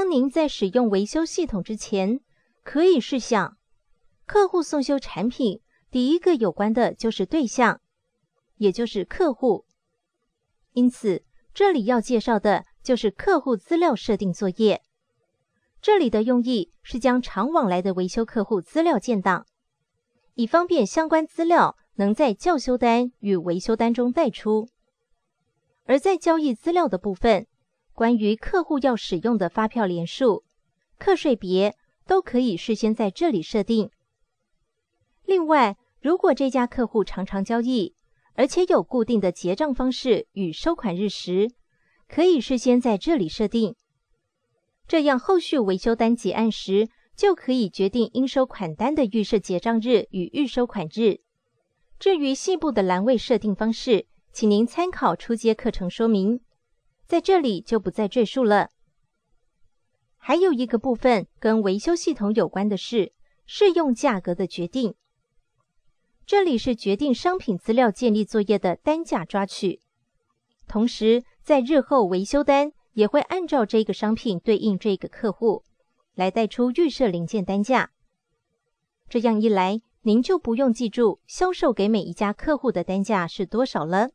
当您在使用维修系统之前，可以试想，客户送修产品，第一个有关的就是对象，也就是客户。因此，这里要介绍的就是客户资料设定作业。这里的用意是将常往来的维修客户资料建档，以方便相关资料能在校修单与维修单中带出。而在交易资料的部分，关于客户要使用的发票连数、课税别都可以事先在这里设定。另外，如果这家客户常常交易，而且有固定的结账方式与收款日时，可以事先在这里设定。这样后续维修单结案时，就可以决定应收款单的预设结账日与预收款日。至于细部的栏位设定方式，请您参考初阶课程说明，在这里就不再赘述了。还有一个部分跟维修系统有关的是适用价格的决定。这里是决定商品资料建立作业的单价抓取，同时在日后维修单也会按照这个商品对应这个客户，来带出预设零件单价。这样一来，您就不用记住销售给每一家客户的单价是多少了。